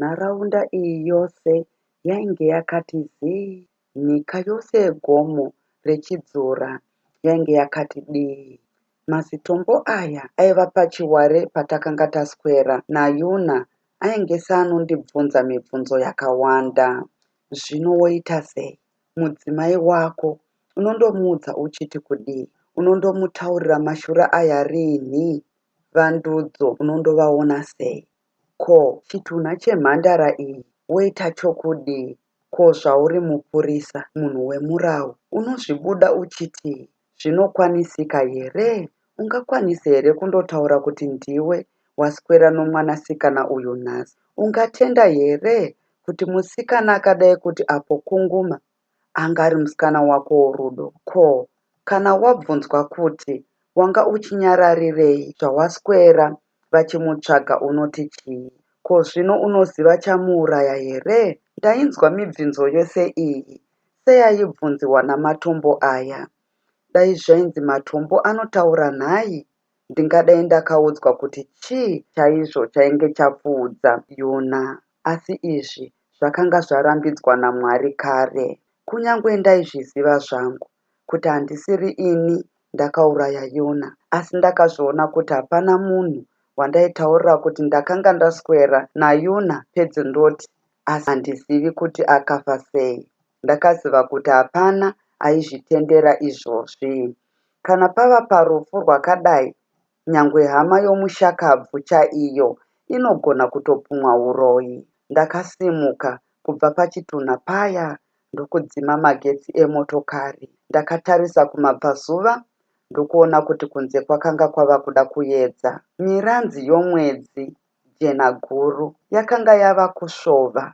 Nharaunda iyi yose yainge yakati zii. Nyika yose yegomo rechidzora yainge yakati dii. Mazitombo aya aiva pachiware patakanga taswera naYuna ainge seanondibvunza mibvunzo yakawanda. Zvino woita sei? Mudzimai wako unondomuudza uchiti kudii? Unondomutaurira mashura aya riini? Vandudzo unondovaona sei? Ko, chitunha chemhandara iyi woita chokudii? Ko, zvauri mupurisa, munhu wemurau, unozvibuda uchiti zvinokwanisika here? Ungakwanisa here kundotaura kuti ndiwe waswera nomwanasikana uyu nhasi? Ungatenda here kuti musikana akadai kuti apo kunguma angari musikana wako worudo? Ko, kana wabvunzwa kuti wanga uchinyararirei zvawaswera vachimutsvaga unoti chii? Ko, zvino unoziva chamuuraya here? Ndainzwa mibvunzo yose iyi seyaibvunziwa namatombo aya. Dai zvainzi matombo anotaura nhai, ndingadai ndakaudzwa kuti chii chaizvo chainge chapfuudza Yuna. Asi izvi zvakanga zvarambidzwa naMwari kare. Kunyange ndaizviziva zvangu kuti handisiri ini ndakauraya Yuna, asi ndakazviona kuti hapana munhu wandaitaurira kuti ndakanga ndaswera naYuna pedzi ndoti, asi handizivi kuti akafa sei. Ndakaziva kuti hapana aizvitendera izvozvi. Kana pava parufu rwakadai, nyangwe hama yomushakabvu chaiyo inogona kutopumwa uroyi. Ndakasimuka kubva pachitunha paya ndokudzima magetsi emotokari. Ndakatarisa kumabvazuva ndokuona kuti kunze kwakanga kwava kuda kuedza. Miranzi yomwedzi jena guru yakanga yava kusvova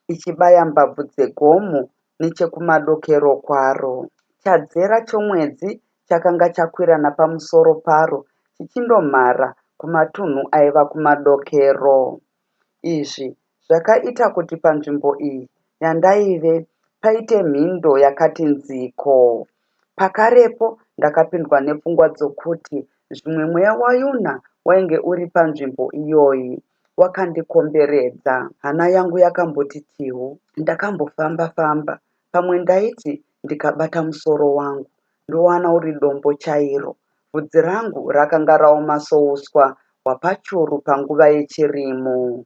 ichibaya mbabvu dzegomo nechekumadokero kwaro. Chadzera chomwedzi chakanga chakwira napamusoro paro chichindomhara kumatunhu aiva kumadokero. Izvi zvakaita kuti panzvimbo iyi yandaive paite mhindo yakati nziko. Pakarepo ndakapindwa nepfungwa dzokuti zvimwe mweya waYuna wainge uri panzvimbo iyoyi wakandikomberedza. Hana yangu yakamboti tihu. Ndakambofamba-famba. Pamwe ndaiti ndikabata musoro wangu ndowana uri dombo chairo. Bvudzi rangu rakanga raoma souswa hwapachuru panguva yechirimo.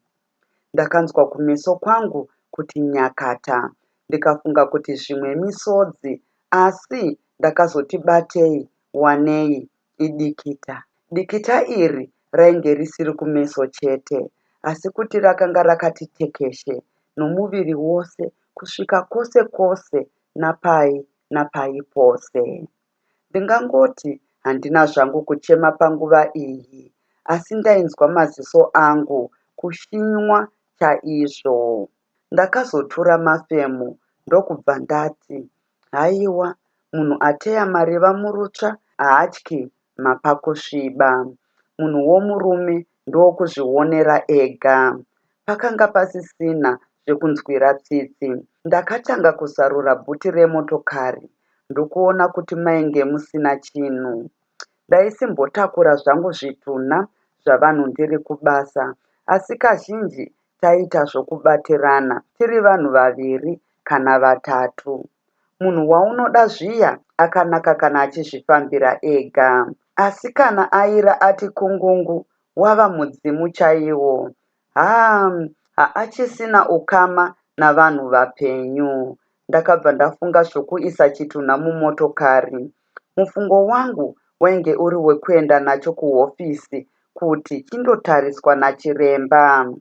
Ndakanzwa kumeso kwangu kuti nyakata. Ndikafunga kuti zvimwe misodzi, asi ndakazoti batei wanei idikita. Dikita iri rainge risiri kumeso chete, asi kuti rakanga rakati tekeshe nomuviri wose kusvika kwose kwose napai pose. Ndingangoti handina zvangu kuchema panguva iyi, asi ndainzwa maziso angu kushinywa chaizvo. Ndakazotura mafemo ndokubva ndati, haiwa, munhu ateya mariva murutsva haatyi mapakusviba. Munhu womurume ndokuzvionera ega. Pakanga pasisina zvekunzwira tsitsi. Ndakatanga kuzarura bhuti remotokari ndokuona kuti mainge musina chinhu. Ndaisimbotakura zvangu zvitunha zvavanhu ndiri kubasa, asi kazhinji taita zvokubatirana tiri vanhu vaviri kana vatatu. Munhu waunoda zviya akanaka kana achizvifambira ega, asi kana aira ati kungungu wava mudzimu chaiwo. Haachisina ukama navanhu vapenyu. Ndakabva ndafunga zvokuisa chitunha mumotokari. Mufungo wangu wainge uri wekuenda nacho kuhofisi kuti chindotariswa nachiremba.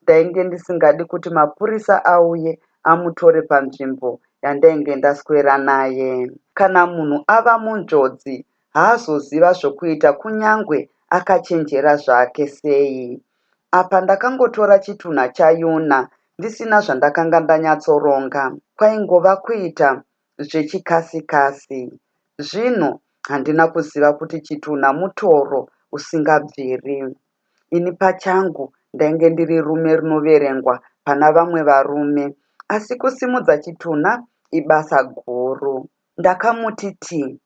Ndainge ndisingadi kuti mapurisa auye amutore panzvimbo yandainge ndaswera naye. Kana munhu ava munjodzi haazoziva zvokuita kunyange akachenjera zvake sei. Apa ndakangotora chitunha chaYuna ndisina zvandakanga ndanyatsoronga. Kwaingova kuita zvechikasi-kasi. Zvino handina kuziva kuti chitunha mutoro usingabviri. Ini pachangu ndainge ndiri rume rinoverengwa pana vamwe varume, asi kusimudza chitunha ibasa guru. Ndakamutiti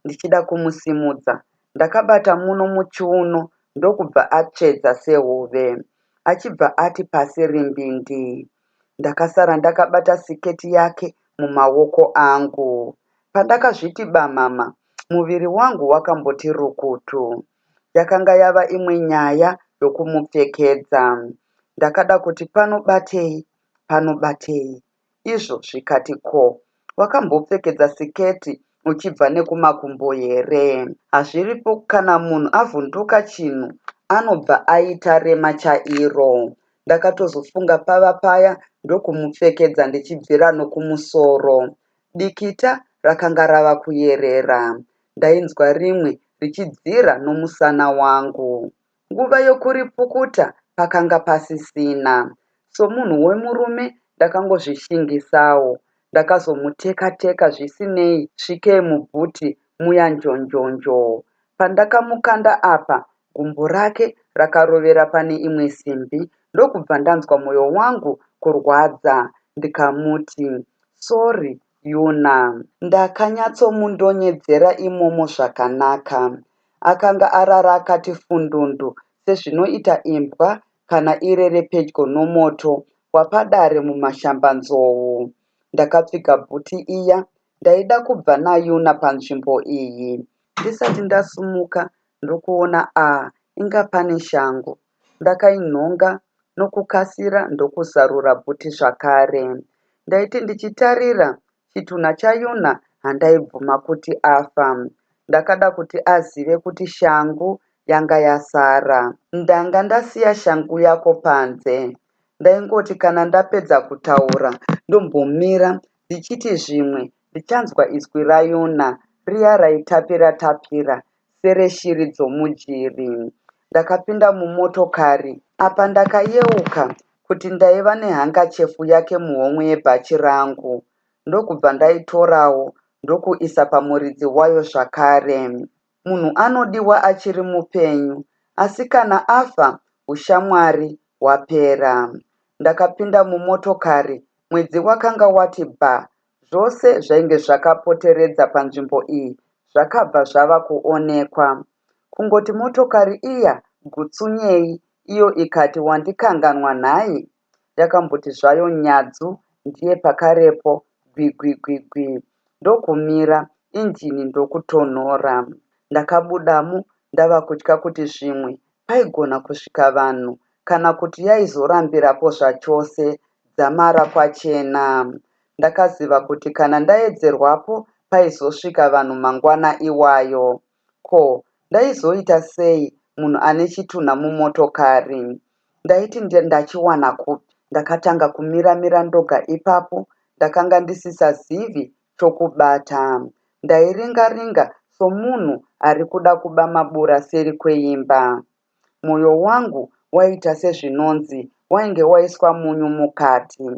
ndichida kumusimudza. Ndakabata muno muchiuno ndokubva atsvedza sehove. achibva ati pasi rimbindi. Ndakasara ndakabata siketi yake mumaoko angu. Pandakazviti bamama, muviri wangu wakamboti rukutu. Yakanga yava imwe nyaya yokumupfekedza. Ndakada kuti panobatei, izvo zvikati ko, wakambopfekedza siketi uchibva nekumakumbo here? Hazviripo kana munhu avhunduka chinhu anobva aita rema chairo. Ndakatozofunga pava paya ndokumupfekedza ndichibvira nokumusoro. Dikita rakanga rava kuyerera. Ndainzwa rimwe richidzira nomusana wangu. Nguva yokuripukuta pakanga pasisina. Somunhu wemurume ndakangozvishingisawo. Ndakazomuteka-teka zvisinei svikei mubhuti muya njonjonjo. Pandakamukanda apa, gumbo rake rakarovera pane imwe simbi, ndokubva ndanzwa mwoyo wangu kurwadza. Ndikamuti, sori Yuna. Ndakanyatsomundonyedzera imomo zvakanaka. Akanga arara akati fundundu sezvinoita imbwa kana irere pedyo nomoto wapadare mumashambanzou. Ndakapfiga bhuti iya. Ndaida kubva naYuna panzvimbo iyi. Ndisati ndasumuka ndokuona inga pane shangu. Ndakainhonga nokukasira ndokuzarura bhuti zvakare. Ndaiti ndichitarira chitunha chaYuna handaibvuma kuti afa. Ndakada kuti azive kuti shangu yanga yasara. Ndanga ndasiya shangu yako panze. Ndaingoti kana ndapedza kutaura ndombomira ndichiti zvimwe ndichanzwa izwi raYuna riya raitapira-tapira sereshiri dzomujiri. Ndakapinda mumotokari. Apa ndakayeuka kuti ndaiva nehangachefu yake muhomwe yebhachi rangu. Ndokubva ndaitorawo ndokuisa pamuridzi wayo zvakare. Munhu anodiwa achiri mupenyu, asi kana afa ushamwari hwapera. Ndakapinda mumotokari. Mwedzi wakanga wati bha. Zvose zvainge zvakapoteredza panzvimbo iyi zvakabva zvava kuonekwa. Kungoti motokari iya gutsunyei, iyo ikati wandikanganwa nhai. Yakamboti zvayo nyadzu, ndiye pakarepo gwigwigwigwi ndokumira, injini ndokutonhora. Ndakabudamo ndava kutya kuti zvimwe paigona kusvika vanhu kana kuti yaizorambirapo zvachose dzamara pachena. Ndakaziva kuti kana ndaedzerwapo paizosvika vanhu mangwana iwayo. Ko, ndaizoita sei munhu ane chitunha mumotokari? Ndaiti ndachiwana kupi? Ndakatanga kumira ndoga ipapo. Ndakanga ndisisazivi chokubata. Ndairinga-ringa somunhu ari kuda kuba mabura seri kweimba. Mwoyo wangu waita sezvinonzi wainge waiswa munyu mukati.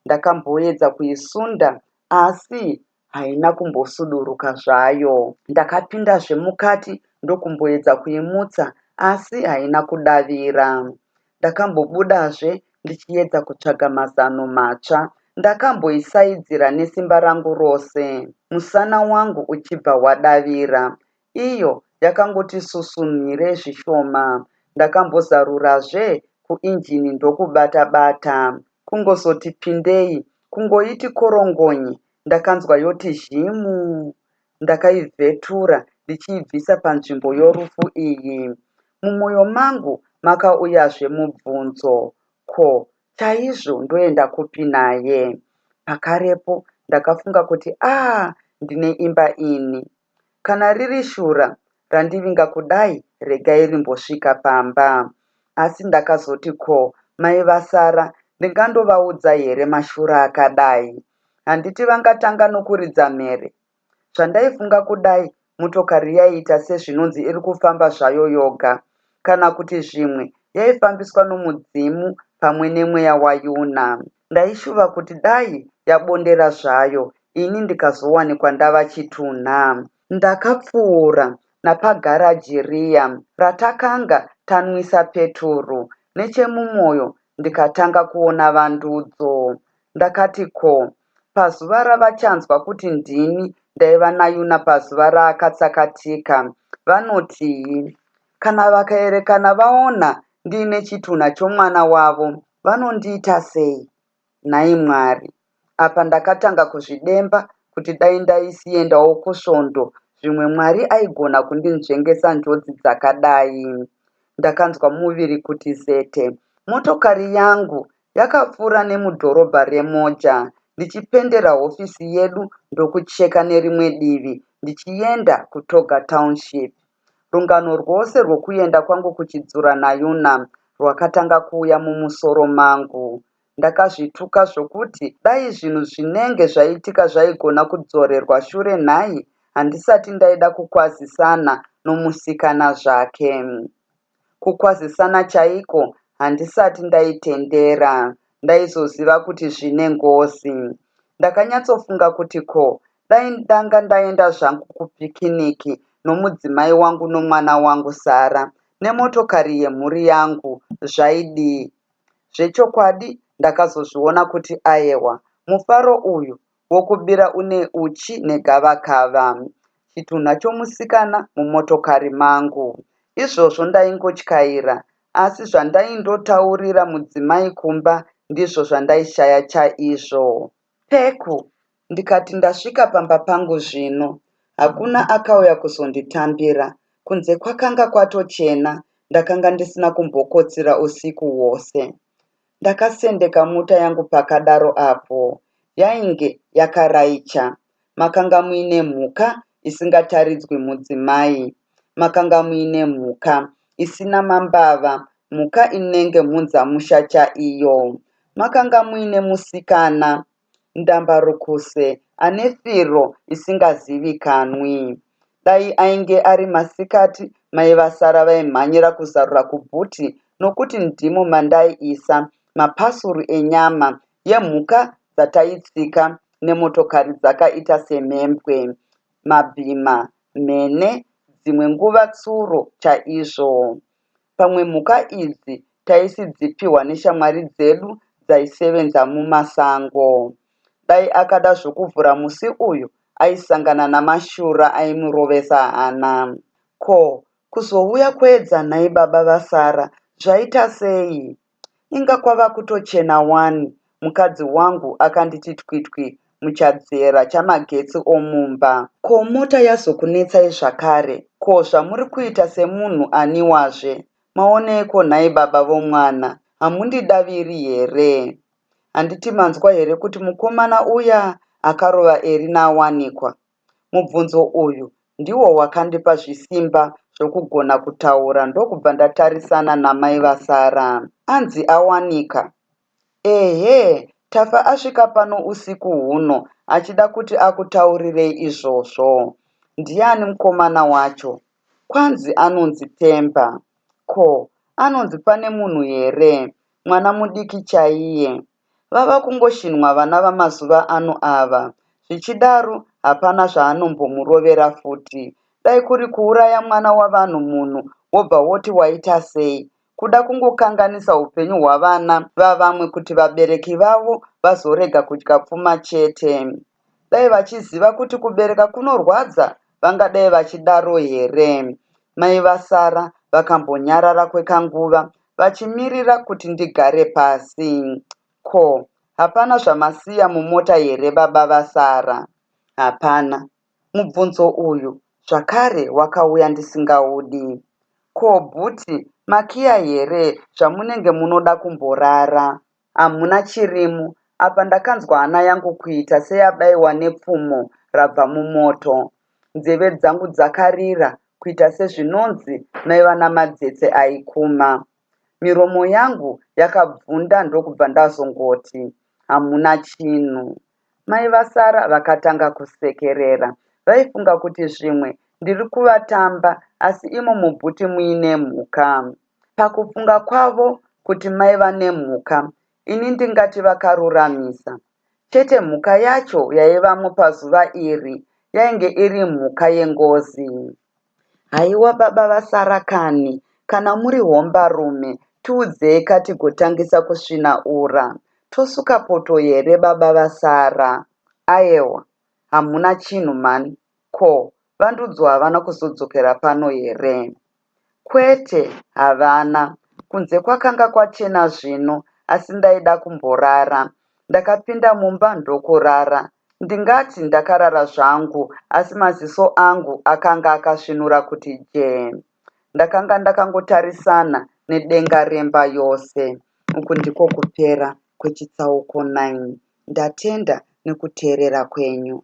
Ndakamboedza kuisunda asi haina kumbosuduruka zvayo. Ndakapindazve mukati ndokumboedza kuimutsa asi haina kudavira. Ndakambobudazve ndichiedza kutsvaga mazano matsva. Ndakamboisaidzira nesimba rangu rose. Musana wangu uchibva wadavira. Iyo yakangoti susunhire zvishoma. Ndakambozarurazve kuinjini ndokubata-bata. Kungozoti pindei, kungoiti korongonyi, ndakanzwa yoti zhimu. Ndakaivhetura ndichiibvisa panzvimbo yorufu iyi. Mumwoyo mangu makauyazve mubvunzo, ko, chaizvo ndoenda kupi naye? Pakarepo ndakafunga kuti ndine imba ini. Kana riri shura randivinga kudai, regai rimbosvika pamba. Asi ndakazoti ko, mai vasara ndingandovaudza here mashura akadai? Handiti vangatanga nokuridza mhere. Zvandaifunga kudai, motokari yaiita sezvinonzi iri kufamba zvayo yoga, kana kuti zvimwe yaifambiswa nomudzimu pamwe nemweya waYuna. Ndaishuva kuti dai yabondera zvayo, ini ndikazowanikwa ndava chitunha. Ndakapfuura napagaraji riya ratakanga tanwisa peturu. Nechemumwoyo ndikatanga kuona vandudzo. Ndakati ko, pazuva ravachanzwa kuti ndini ndaiva naYuna pazuva raakatsakatika, vanotii? Kana vakaerekana vaona ndiine chitunha chomwana wavo, vanondiita sei? Nhai Mwari, apa ndakatanga kuzvidemba kuti dai ndaisiendawo kusvondo, zvimwe Mwari aigona kundinzvengesa njodzi dzakadai. Ndakanzwa muviri kuti zete. Motokari yangu yakapfuura nemudhorobha reMoja, ndichipendera hofisi yedu ndokucheka nerimwe divi, ndichienda kuToga Township. Rungano rwose rwokuenda kwangu kuchidzura naYunam rwakatanga kuuya mumusoro mangu. Ndakazvituka zvokuti dai zvinhu zvinenge zvaitika zvaigona kudzorerwa shure nhai, handisati ndaida kukwazisana nomusikana zvake. Kukwazisana chaiko handisati ndaitendera, ndaizoziva kuti zvine ngozi. Ndakanyatsofunga kuti dai ndanga ndaenda zvangu kupikiniki nomudzimai wangu nomwana wangu Sara nemotokari yemhuri yangu zvaidii. Zvechokwadi ndakazozviona kuti ayewa, mufaro uyu wokubira une uchi negavakava, chitunha chomusikana mumotokari mangu. Izvozvo ndaingotyaira, asi zvandaindotaurira mudzimai kumba ndizvo zvandaishaya chaizvo. Peku, ndikati ndasvika pamba pangu zvino, hakuna akauya kuzonditambira, kunze kwakanga kwatochena, ndakanga ndisina kumbokotsira usiku hwose. Ndakasendeka mota yangu pakadaro apo, yainge yakaraicha. Makanga muine mhuka isingataridzwi mudzimai. Makanga muine mhuka isina mambava, mhuka inenge mhunzamusha chaiyo. Makanga muine musikana ndambarukuse ane firo isingazivikanwi. Dai ainge ari masikati, mai vaSara vaimhanyira kuzarura kubhuti, nokuti ndimo mandaiisa mapasuru enyama yemhuka dzataitsika nemotokari dzakaita semhembwe, mabhima, mhene, dzimwe nguva tsuro chaizvo. Pamwe mhuka idzi taisidzipiwa neshamwari dzedu dzaisevenza mumasango. Dai akada zvokuvhura musi uyu, aisangana namashura aimurovesa hana. Kuzouya kuedza nhai baba vaSara zvaita sei? Inga kwava kutochena wani. Mukadzi wangu akanditi twitwi muchadzera chamagetsi omumba. Mota yazokunetsai zvakare? Zvamuri kuita semunhu aniwazve? Maoneko nhai baba vomwana, hamundidaviri here? Handiti manzwa here kuti mukomana uya akarova Erina awanikwa? Mubvunzo uyu ndiwo wakandipa zvisimba zvokugona kutaura, ndokubva ndatarisana namai vaSara. Anzi awanika? Ehe, Tafa asvika pano usiku huno achida kuti akutaurirei izvozvo. Ndiani mukomana wacho? Kwanzi anonzi Temba. Anonzi pane munhu here? Mwana mudiki chaiye. Vava kungoshinwa vana vamazuva ano ava. Zvichidaro hapana zvaanombomurovera futi. Dai kuri kuuraya mwana wavanhu munhu, wobva woti waita sei? Kuda kungokanganisa upenyu hwavana vavamwe kuti vabereki vavo vazorega kudya pfuma chete. Dai vachiziva kuti kubereka kunorwadza, vangadai vachidaro here? Mai vaSara vakambonyarara kwekanguva, vachimirira kuti ndigare pasi. Hapana zvamasiya mumota here baba vaSara? Hapana. Mubvunzo uyu zvakare wakauya ndisingaudi. Bhuti, makiya here zvamunenge munoda kumborara? Hamuna chirimu. Apa ndakanzwa hana yangu kuita seyabayiwa nepfumo rabva mumoto. Nzeve dzangu dzakarira kuita sezvinonzi maiva namadzetse aikuma. Miromo yangu yakabvunda ndokubva ndazongoti hamuna chinhu. Mai vaSara vakatanga kusekerera. Vaifunga kuti zvimwe ndiri kuvatamba, asi imo mubhuti muine mhuka. Pakufunga kwavo kuti maiva nemhuka, ini ndingati vakaruramisa. Chete mhuka yacho yaivamo pazuva iri yainge iri mhuka yengozi. Haiwa baba vaSara kani, kana muri hombarume, tiudzei katigotangisa kusvinaura. Tosuka poto here baba vaSara? Ayewa, hamuna chinhu mani. Vandudzwa havana kuzodzokera pano here? Kwete, havana. kunze kwakanga kwachena zvino, asi ndaida kumborara. Ndakapinda mumba ndokurara. Ndingati ndakarara zvangu, asi maziso angu akanga akasvinura kuti jee. Ndakanga ndakangotarisana nedenga remba yose. Uku ndiko kupera kwechitsauko 9. Ndatenda nekuteerera kwenyu.